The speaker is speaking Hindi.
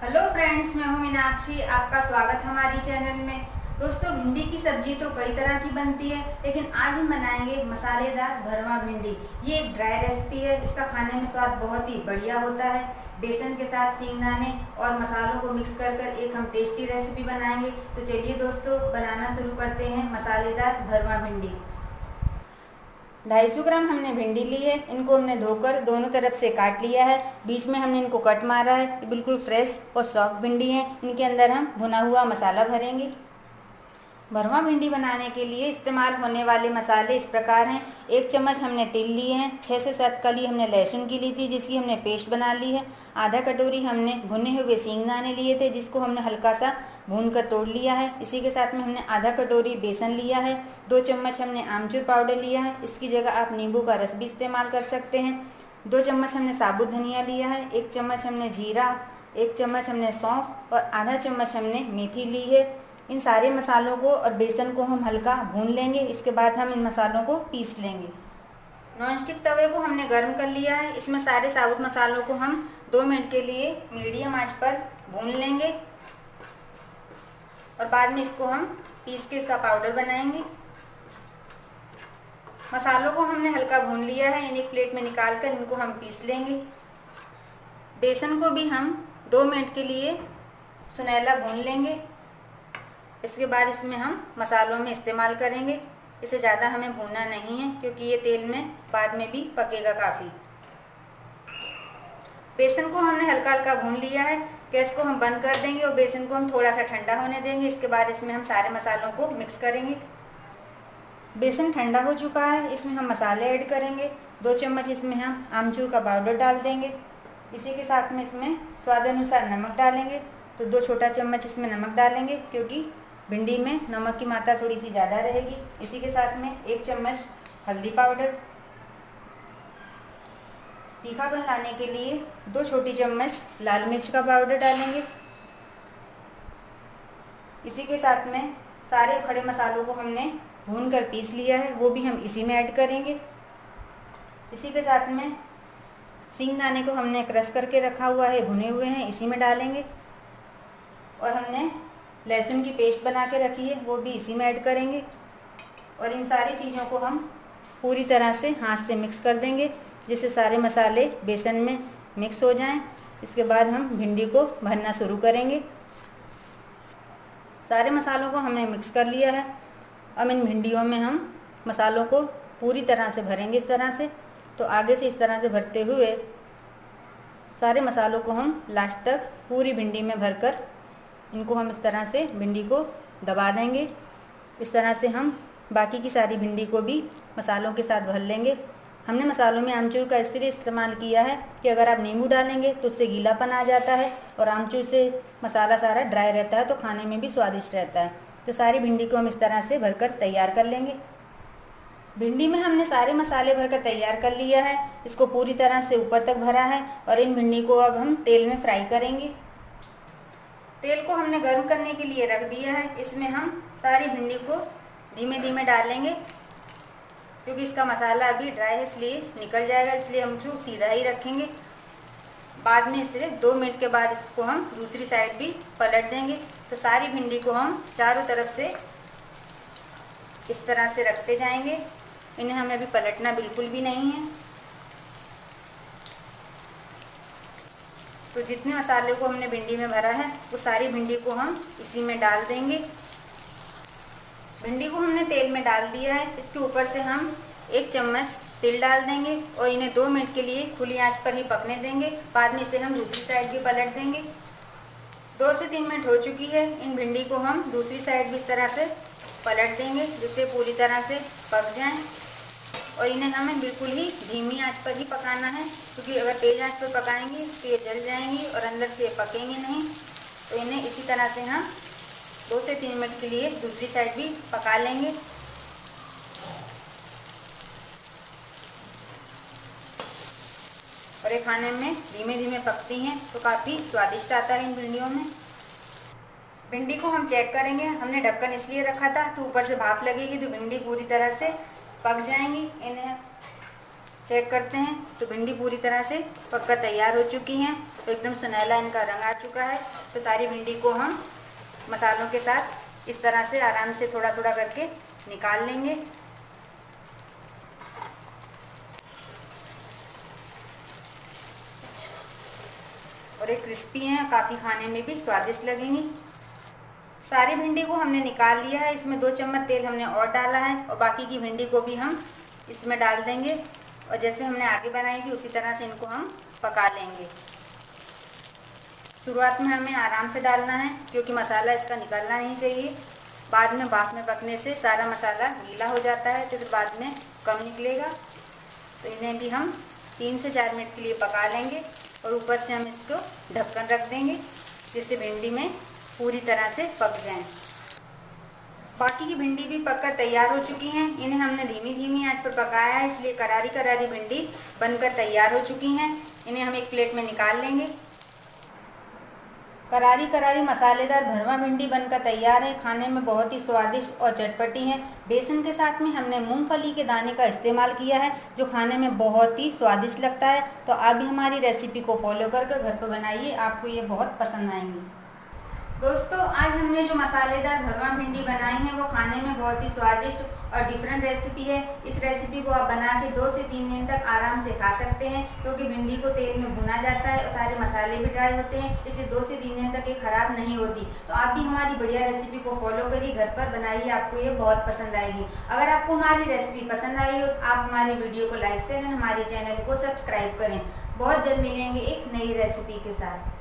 हेलो फ्रेंड्स, मैं हूं मीनाक्षी। आपका स्वागत हमारी चैनल में। दोस्तों, भिंडी की सब्जी तो कई तरह की बनती है, लेकिन आज हम बनाएंगे मसालेदार भरवा भिंडी। ये एक ड्राई रेसिपी है। इसका खाने में स्वाद बहुत ही बढ़िया होता है। बेसन के साथ सींगदाने और मसालों को मिक्स कर कर एक हम टेस्टी रेसिपी बनाएंगे। तो चलिए दोस्तों, बनाना शुरू करते हैं मसालेदार भरवा भिंडी। 250 ग्राम हमने भिंडी ली है। इनको हमने धोकर दोनों तरफ से काट लिया है। बीच में हमने इनको कट मारा है। ये बिल्कुल फ्रेश और सॉफ्ट भिंडी है। इनके अंदर हम भुना हुआ मसाला भरेंगे। भरवा भिंडी बनाने के लिए इस्तेमाल होने वाले मसाले इस प्रकार हैं। 1 चम्मच हमने तिल लिए हैं। 6 से 7 कली हमने लहसुन की ली थी, जिसकी हमने पेस्ट बना ली है। आधा कटोरी हमने भुने हुए सींगदाने लिए थे, जिसको हमने हल्का सा भून कर तोड़ लिया है। इसी के साथ में हमने आधा कटोरी बेसन लिया है। 2 चम्मच हमने आमचूर पाउडर लिया है। इसकी जगह आप नींबू का रस भी इस्तेमाल कर सकते हैं। 2 चम्मच हमने साबुत धनिया लिया है। 1 चम्मच हमने जीरा, 1 चम्मच हमने सौंफ और आधा चम्मच हमने मेथी ली है। इन सारे मसालों को और बेसन को हम हल्का भून लेंगे। इसके बाद हम इन मसालों को पीस लेंगे। नॉनस्टिक तवे को हमने गर्म कर लिया है। इसमें सारे साबुत मसालों को हम 2 मिनट के लिए मीडियम आंच पर भून लेंगे और बाद में इसको हम पीस के इसका पाउडर बनाएंगे। मसालों को हमने हल्का भून लिया है। इन्हें एक प्लेट में निकाल कर इनको हम पीस लेंगे। बेसन को भी हम 2 मिनट के लिए सुनहला भून लेंगे। इसके बाद इसमें हम मसालों में इस्तेमाल करेंगे। इसे ज़्यादा हमें भूनना नहीं है, क्योंकि ये तेल में बाद में भी पकेगा काफ़ी। बेसन को हमने हल्का हल्का भून लिया है। गैस को हम बंद कर देंगे और बेसन को हम थोड़ा सा ठंडा होने देंगे। इसके बाद इसमें हम सारे मसालों को मिक्स करेंगे। बेसन ठंडा हो चुका है। इसमें हम मसाले ऐड करेंगे। 2 चम्मच इसमें हम आमचूर का पाउडर डाल देंगे। इसी के साथ में इसमें स्वाद अनुसार नमक डालेंगे। तो 2 छोटा चम्मच इसमें नमक डालेंगे, क्योंकि भिंडी में नमक की मात्रा थोड़ी सी ज़्यादा रहेगी। इसी के साथ में 1 चम्मच हल्दी पाउडर। तीखापन लाने के लिए 2 छोटी चम्मच लाल मिर्च का पाउडर डालेंगे। इसी के साथ में सारे खड़े मसालों को हमने भून कर पीस लिया है, वो भी हम इसी में ऐड करेंगे। इसी के साथ में सींगदाने को हमने क्रश करके रखा हुआ है, भुने हुए हैं, इसी में डालेंगे। और हमने लहसुन की पेस्ट बना के रखी है, वो भी इसी में ऐड करेंगे। और इन सारी चीज़ों को हम पूरी तरह से हाथ से मिक्स कर देंगे, जिससे सारे मसाले बेसन में मिक्स हो जाएं। इसके बाद हम भिंडी को भरना शुरू करेंगे। सारे मसालों को हमने मिक्स कर लिया है। अब इन भिंडियों में हम मसालों को पूरी तरह से भरेंगे इस तरह से। तो आगे से इस तरह से भरते हुए सारे मसालों को हम लास्ट तक पूरी भिंडी में भरकर इनको हम इस तरह से भिंडी को दबा देंगे। इस तरह से हम बाकी की सारी भिंडी को भी मसालों के साथ भर लेंगे। हमने मसालों में आमचूर का इसलिए इस्तेमाल किया है कि अगर आप नींबू डालेंगे तो उससे गीलापन आ जाता है, और आमचूर से मसाला सारा ड्राई रहता है, तो खाने में भी स्वादिष्ट रहता है। तो सारी भिंडी को हम इस तरह से भरकर तैयार कर लेंगे। भिंडी में हमने सारे मसाले भरकर तैयार कर लिया है। इसको पूरी तरह से ऊपर तक भरा है और इन भिंडी को अब हम तेल में फ्राई करेंगे। तेल को हमने गर्म करने के लिए रख दिया है। इसमें हम सारी भिंडी को धीमे धीमे डालेंगे, क्योंकि इसका मसाला अभी ड्राई है, इसलिए निकल जाएगा। इसलिए हम जो सीधा ही रखेंगे। बाद में इसे 2 मिनट के बाद इसको हम दूसरी साइड भी पलट देंगे। तो सारी भिंडी को हम चारों तरफ से इस तरह से रखते जाएंगे। इन्हें हमें अभी पलटना बिल्कुल भी नहीं है। तो जितने मसाले को हमने भिंडी में भरा है, वो सारी भिंडी को हम इसी में डाल देंगे। भिंडी को हमने तेल में डाल दिया है। इसके ऊपर से हम 1 चम्मच तिल डाल देंगे और इन्हें 2 मिनट के लिए खुली आंच पर ही पकने देंगे। बाद में इसे हम दूसरी साइड भी पलट देंगे। 2 से 3 मिनट हो चुकी है। इन भिंडी को हम दूसरी साइड भी इस तरह से पलट देंगे, जिससे पूरी तरह से पक जाएं। और इन्हें हमें बिल्कुल ही धीमी आंच पर ही पकाना है, क्योंकि अगर तेज आंच पर पकाएंगे तो ये जल जाएंगी और अंदर से पकेंगे नहीं। तो इन्हें इसी तरह से हम 2 से 3 मिनट के लिए दूसरी साइड भी पका लेंगे। और ये खाने में धीमे धीमे पकती हैं, तो काफ़ी स्वादिष्ट आता है इन भिंडियों में। भिंडी को हम चेक करेंगे। हमने ढक्कन इसलिए रखा था तो ऊपर से भाप लगेगी तो भिंडी पूरी तरह से पक जाएंगी। इन्हें चेक करते हैं तो भिंडी पूरी तरह से पककर तैयार हो चुकी हैं। तो एकदम सुनहला इनका रंग आ चुका है। तो सारी भिंडी को हम मसालों के साथ इस तरह से आराम से थोड़ा थोड़ा करके निकाल लेंगे। और ये क्रिस्पी हैं, काफ़ी खाने में भी स्वादिष्ट लगेंगी। सारी भिंडी को हमने निकाल लिया है। इसमें 2 चम्मच तेल हमने और डाला है और बाकी की भिंडी को भी हम इसमें डाल देंगे और जैसे हमने आगे बनाई थी उसी तरह से इनको हम पका लेंगे। शुरुआत में हमें आराम से डालना है क्योंकि मसाला इसका निकलना नहीं चाहिए। बाद में भाप में पकने से सारा मसाला गीला हो जाता है तो फिर बाद में कम निकलेगा। तो इन्हें भी हम 3 से 4 मिनट के लिए पका लेंगे और ऊपर से हम इसको ढक्कन रख देंगे जिससे भिंडी में पूरी तरह से पक जाएं। बाकी की भिंडी भी पककर तैयार हो चुकी हैं। इन्हें हमने धीमी धीमी आंच पर पकाया है इसलिए करारी करारी भिंडी बनकर तैयार हो चुकी हैं। इन्हें हम एक प्लेट में निकाल लेंगे। करारी करारी मसालेदार भरवा भिंडी बनकर तैयार है। खाने में बहुत ही स्वादिष्ट और चटपटी है। बेसन के साथ में हमने मूंगफली के दाने का इस्तेमाल किया है जो खाने में बहुत ही स्वादिष्ट लगता है। तो आप भी हमारी रेसिपी को फॉलो करके घर पर बनाइए, आपको ये बहुत पसंद आएंगी। दोस्तों आज हमने जो मसालेदार भरवा भिंडी बनाई है वो खाने में बहुत ही स्वादिष्ट और डिफरेंट रेसिपी है। इस रेसिपी को आप बना के 2 से 3 दिन तक आराम से खा सकते हैं क्योंकि भिंडी को तेल में भुना जाता है और सारे मसाले भी ड्राई होते हैं, इसलिए 2 से 3 दिन तक ये खराब नहीं होती। तो आप भी हमारी बढ़िया रेसिपी को फॉलो करिए, घर पर बनाइए, आपको ये बहुत पसंद आएगी। अगर आपको हमारी रेसिपी पसंद आई हो तो आप हमारी वीडियो को लाइक करें, हमारे चैनल को सब्सक्राइब करें। बहुत जल्द मिलेंगे एक नई रेसिपी के साथ।